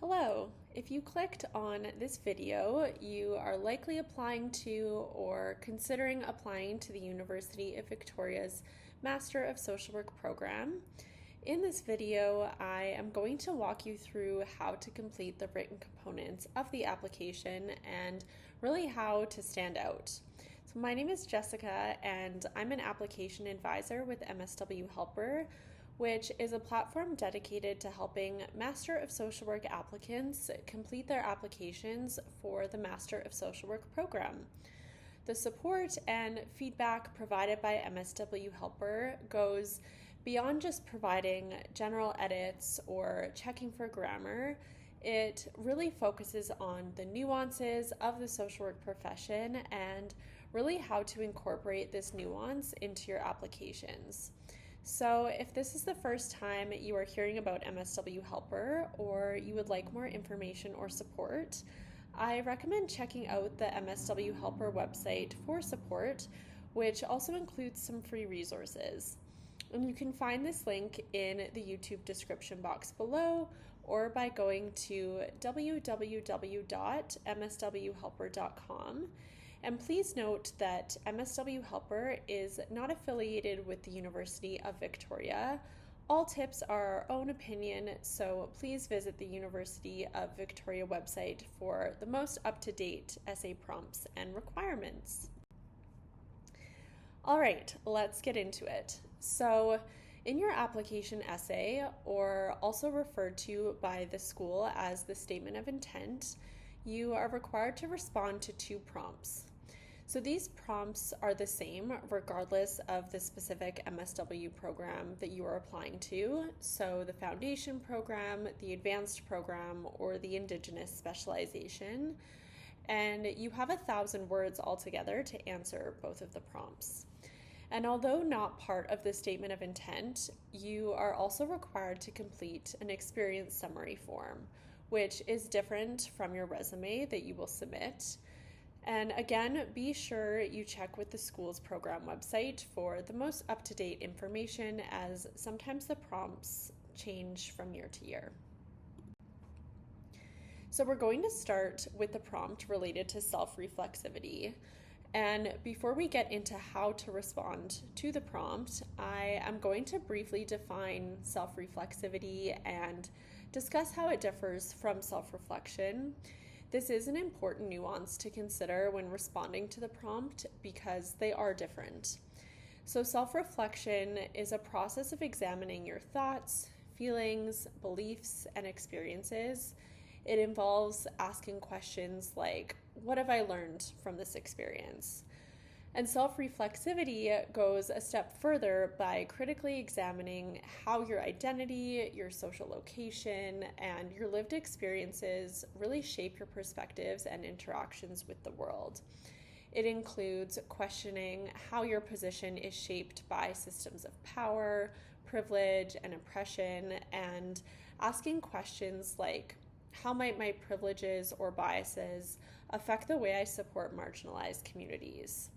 Hello! If you clicked on this video, you are likely applying to or considering applying to the University of Victoria's Master of Social Work program. In this video, I am going to walk you through how to complete the written components of the application and really how to stand out. So my name is Jessica and I'm an application advisor with MSW Helper, which is a platform dedicated to helping Master of Social Work applicants complete their applications for the Master of Social Work program. The support and feedback provided by MSW Helper goes beyond just providing general edits or checking for grammar. It really focuses on the nuances of the social work profession and really how to incorporate this nuance into your applications. So if this is the first time you are hearing about MSW Helper or you would like more information or support, I recommend checking out the MSW Helper website for support, which also includes some free resources. And you can find this link in the YouTube description box below or by going to www.mswhelper.com. And please note that MSW Helper is not affiliated with the University of Victoria. All tips are our own opinion, so please visit the University of Victoria website for the most up-to-date essay prompts and requirements. All right, let's get into it. So, in your application essay, or also referred to by the school as the Statement of Intent, you are required to respond to 2 prompts. So these prompts are the same regardless of the specific MSW program that you are applying to. So the foundation program, the advanced program, or the Indigenous specialization. And you have 1,000 words altogether to answer both of the prompts. And although not part of the Statement of Intent, you are also required to complete an experience summary form, which is different from your resume that you will submit. And again, be sure you check with the school's program website for the most up-to-date information, as sometimes the prompts change from year to year. So we're going to start with the prompt related to self-reflexivity. And before we get into how to respond to the prompt, I am going to briefly define self-reflexivity and discuss how it differs from self-reflection. This is an important nuance to consider when responding to the prompt because they are different. So self-reflection is a process of examining your thoughts, feelings, beliefs, and experiences. It involves asking questions like, what have I learned from this experience? And self-reflexivity goes a step further by critically examining how your identity, your social location, and your lived experiences really shape your perspectives and interactions with the world. It includes questioning how your position is shaped by systems of power, privilege, and oppression, and asking questions like, how might my privileges or biases affect the way I support marginalized communities?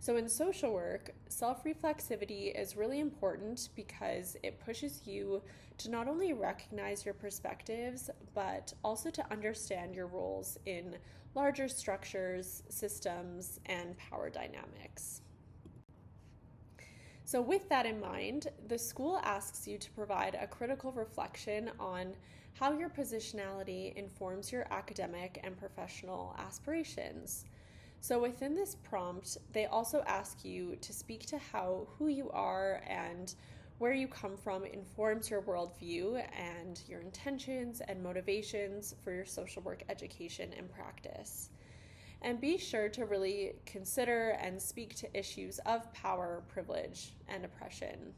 So in social work, self-reflexivity is really important because it pushes you to not only recognize your perspectives, but also to understand your roles in larger structures, systems, and power dynamics. So with that in mind, the school asks you to provide a critical reflection on how your positionality informs your academic and professional aspirations. So within this prompt, they also ask you to speak to how who you are and where you come from informs your worldview and your intentions and motivations for your social work education and practice. And be sure to really consider and speak to issues of power, privilege, and oppression.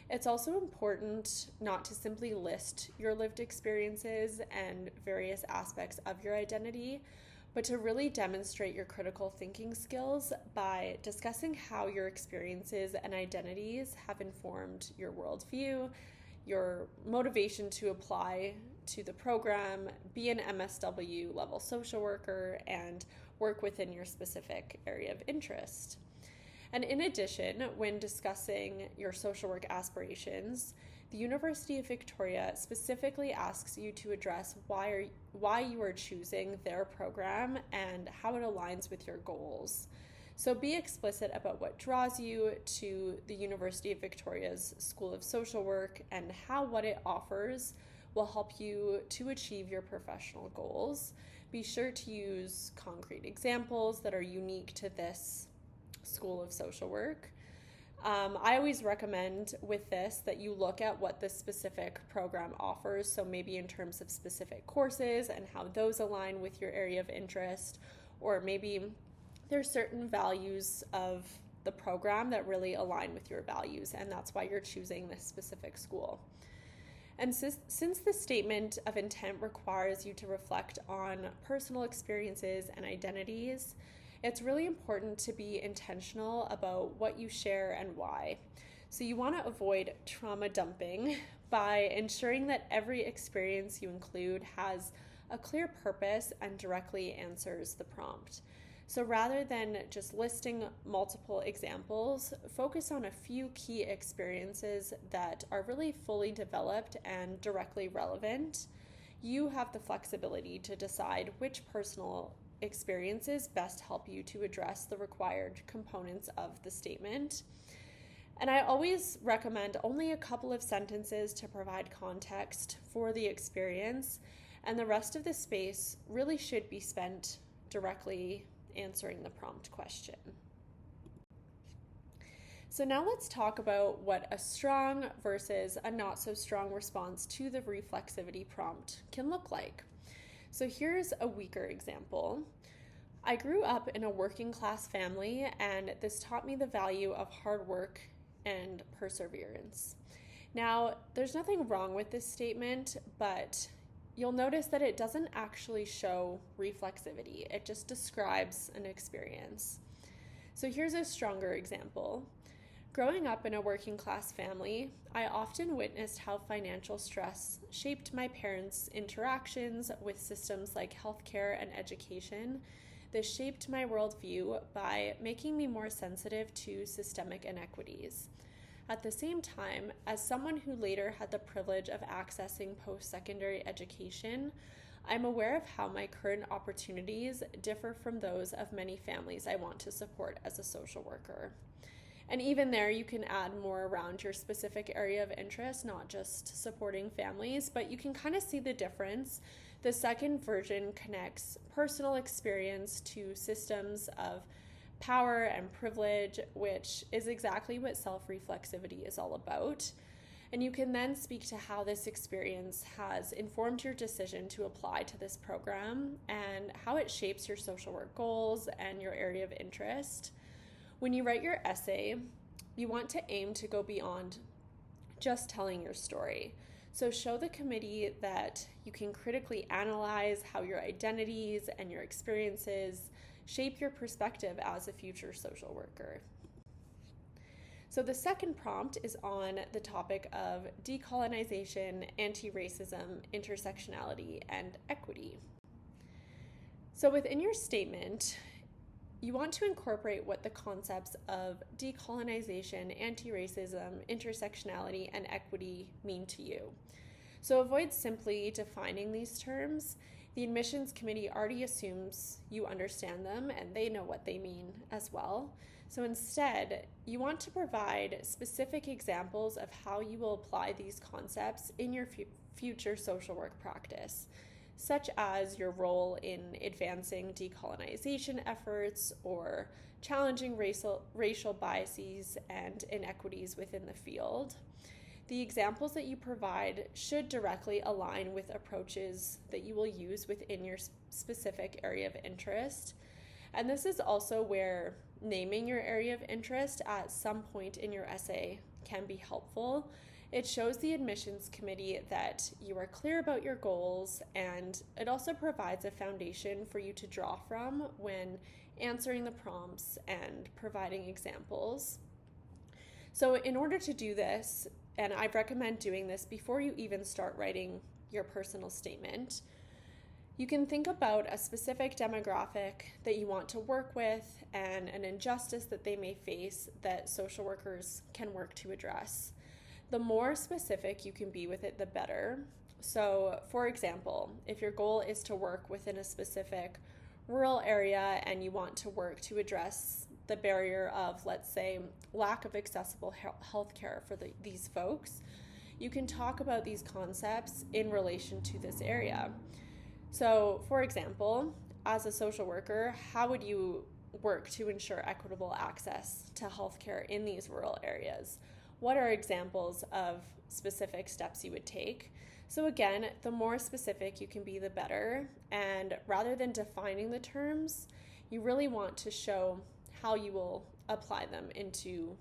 It's also important not to simply list your lived experiences and various aspects of your identity, but to really demonstrate your critical thinking skills by discussing how your experiences and identities have informed your worldview, your motivation to apply to the program, be an MSW level social worker, and work within your specific area of interest. And in addition, when discussing your social work aspirations, the University of Victoria specifically asks you to address why you are choosing their program and how it aligns with your goals. So be explicit about what draws you to the University of Victoria's School of Social Work and how what it offers will help you to achieve your professional goals. Be sure to use concrete examples that are unique to this School of Social Work. I always recommend with this that you look at what the specific program offers, so maybe in terms of specific courses and how those align with your area of interest, or maybe there's certain values of the program that really align with your values, and that's why you're choosing this specific school. And since the statement of intent requires you to reflect on personal experiences and identities, it's really important to be intentional about what you share and why. So you want to avoid trauma dumping by ensuring that every experience you include has a clear purpose and directly answers the prompt. So rather than just listing multiple examples, focus on a few key experiences that are really fully developed and directly relevant. You have the flexibility to decide which personal experiences best help you to address the required components of the statement. And I always recommend only a couple of sentences to provide context for the experience, and the rest of the space really should be spent directly answering the prompt question. So now let's talk about what a strong versus a not so strong response to the reflexivity prompt can look like. So here's a weaker example. I grew up in a working class family, and this taught me the value of hard work and perseverance. Now, there's nothing wrong with this statement, but you'll notice that it doesn't actually show reflexivity. It just describes an experience. So here's a stronger example. Growing up in a working class family, I often witnessed how financial stress shaped my parents' interactions with systems like healthcare and education. This shaped my worldview by making me more sensitive to systemic inequities. At the same time, as someone who later had the privilege of accessing post-secondary education, I'm aware of how my current opportunities differ from those of many families I want to support as a social worker. And even there, you can add more around your specific area of interest, not just supporting families, but you can kind of see the difference. The second version connects personal experience to systems of power and privilege, which is exactly what self-reflexivity is all about. And you can then speak to how this experience has informed your decision to apply to this program and how it shapes your social work goals and your area of interest. When you write your essay, you want to aim to go beyond just telling your story. So show the committee that you can critically analyze how your identities and your experiences shape your perspective as a future social worker. So the second prompt is on the topic of decolonization, anti-racism, intersectionality, and equity. So within your statement, you want to incorporate what the concepts of decolonization, anti-racism, intersectionality, and equity mean to you. So avoid simply defining these terms. The admissions committee already assumes you understand them and they know what they mean as well. So instead, you want to provide specific examples of how you will apply these concepts in your future social work practice, such as your role in advancing decolonization efforts or challenging racial biases and inequities within the field. The examples that you provide should directly align with approaches that you will use within your specific area of interest. And this is also where naming your area of interest at some point in your essay can be helpful. It shows the admissions committee that you are clear about your goals, and it also provides a foundation for you to draw from when answering the prompts and providing examples. So in order to do this, and I recommend doing this before you even start writing your personal statement, you can think about a specific demographic that you want to work with and an injustice that they may face that social workers can work to address. The more specific you can be with it, the better. So, for example, if your goal is to work within a specific rural area and you want to work to address the barrier of, let's say, lack of accessible healthcare for these folks, you can talk about these concepts in relation to this area. So, for example, as a social worker, how would you work to ensure equitable access to healthcare in these rural areas? What are examples of specific steps you would take? So again, the more specific you can be, the better. And rather than defining the terms, you really want to show how you will apply them into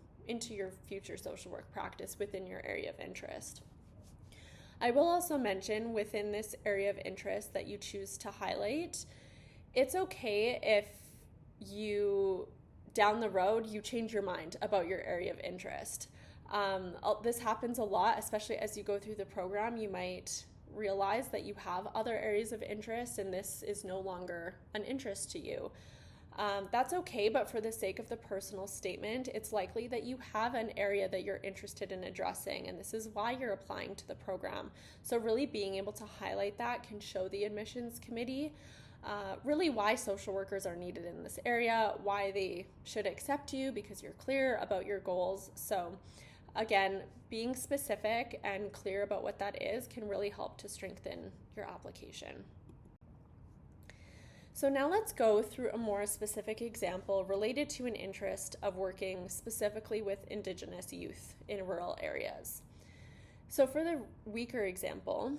your future social work practice within your area of interest. I will also mention within this area of interest that you choose to highlight, it's okay if you, down the road, you change your mind about your area of interest. This happens a lot, especially as you go through the program. You might realize that you have other areas of interest and this is no longer an interest to you. That's okay, but for the sake of the personal statement, it's likely that you have an area that you're interested in addressing, and this is why you're applying to the program. So really being able to highlight that can show the admissions committee really why social workers are needed in this area, why they should accept you because you're clear about your goals. So again, being specific and clear about what that is can really help to strengthen your application. So now let's go through a more specific example related to an interest of working specifically with Indigenous youth in rural areas. So for the weaker example,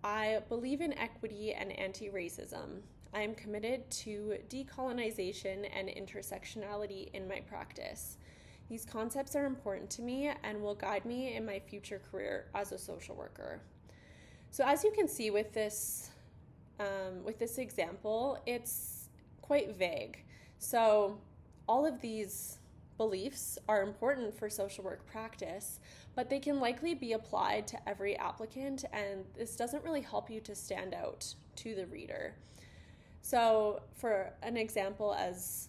I believe in equity and anti-racism. I am committed to decolonization and intersectionality in my practice. These concepts are important to me and will guide me in my future career as a social worker. So as you can see with this example, it's quite vague. So all of these beliefs are important for social work practice, but they can likely be applied to every applicant, and this doesn't really help you to stand out to the reader. So for an example, as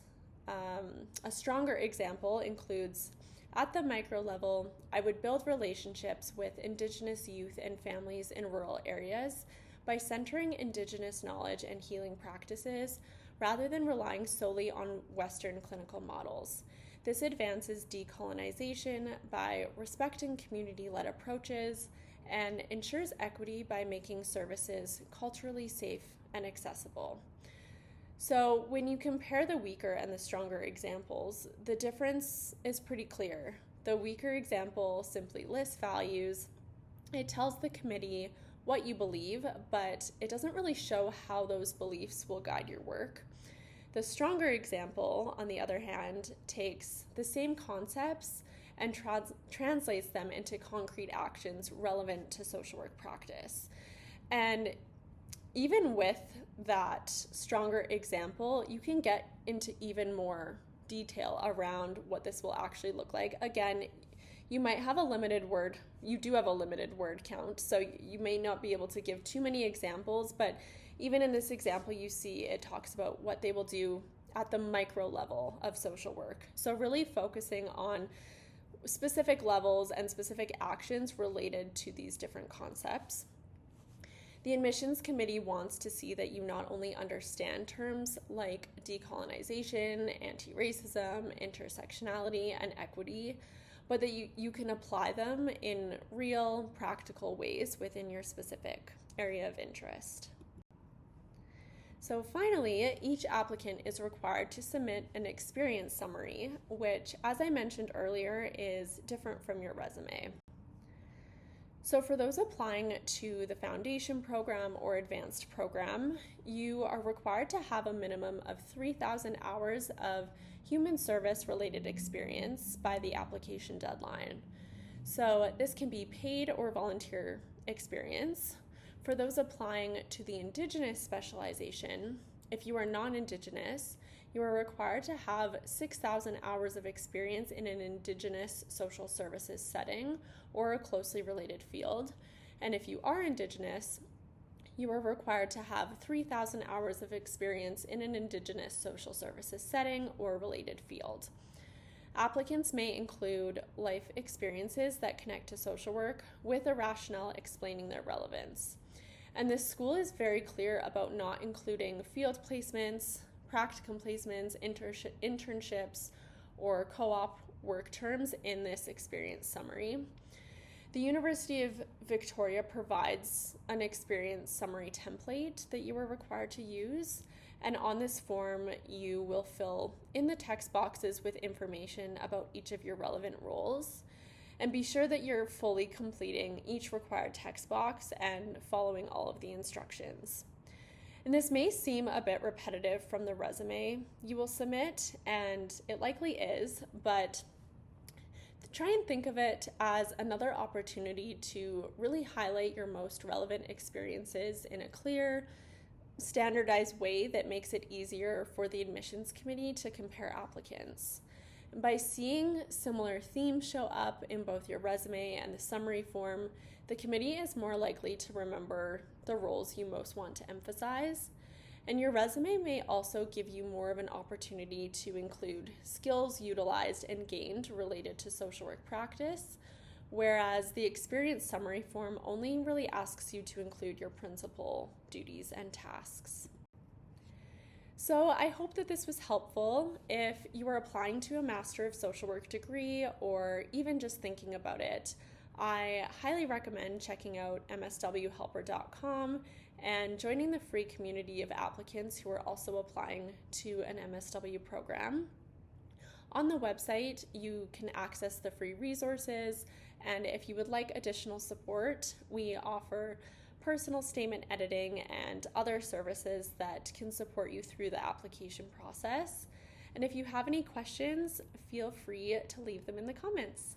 a stronger example includes, at the micro level, I would build relationships with Indigenous youth and families in rural areas by centering Indigenous knowledge and healing practices rather than relying solely on Western clinical models. This advances decolonization by respecting community-led approaches and ensures equity by making services culturally safe and accessible. So when you compare the weaker and the stronger examples, the difference is pretty clear. The weaker example simply lists values. It tells the committee what you believe, but it doesn't really show how those beliefs will guide your work. The stronger example, on the other hand, takes the same concepts and translates them into concrete actions relevant to social work practice. And even with that stronger example, you can get into even more detail around what this will actually look like. Again, you might have you do have a limited word count, so you may not be able to give too many examples, but even in this example, you see it talks about what they will do at the micro level of social work. So really focusing on specific levels and specific actions related to these different concepts. The admissions committee wants to see that you not only understand terms like decolonization, anti-racism, intersectionality, and equity, but that you can apply them in real, practical ways within your specific area of interest. So finally, each applicant is required to submit an experience summary, which, as I mentioned earlier, is different from your resume. So for those applying to the foundation program or advanced program, you are required to have a minimum of 3,000 hours of human service related experience by the application deadline. So this can be paid or volunteer experience. For those applying to the Indigenous specialization, if you are non-Indigenous, you are required to have 6,000 hours of experience in an Indigenous social services setting or a closely related field. And if you are Indigenous, you are required to have 3,000 hours of experience in an Indigenous social services setting or related field. Applicants may include life experiences that connect to social work with a rationale explaining their relevance. And this school is very clear about not including field placements, practicum placements, internships, or co-op work terms in this experience summary. The University of Victoria provides an experience summary template that you are required to use, and on this form you will fill in the text boxes with information about each of your relevant roles. And be sure that you're fully completing each required text box and following all of the instructions. And this may seem a bit repetitive from the resume you will submit, and it likely is, but try and think of it as another opportunity to really highlight your most relevant experiences in a clear, standardized way that makes it easier for the admissions committee to compare applicants. And by seeing similar themes show up in both your resume and the summary form, the committee is more likely to remember the roles you most want to emphasize. And your resume may also give you more of an opportunity to include skills utilized and gained related to social work practice, whereas the experience summary form only really asks you to include your principal duties and tasks. So I hope that this was helpful. If you are applying to a Master of Social Work degree or even just thinking about it, I highly recommend checking out mswhelper.com and joining the free community of applicants who are also applying to an MSW program. On the website, you can access the free resources, and if you would like additional support, we offer personal statement editing and other services that can support you through the application process. And if you have any questions, feel free to leave them in the comments.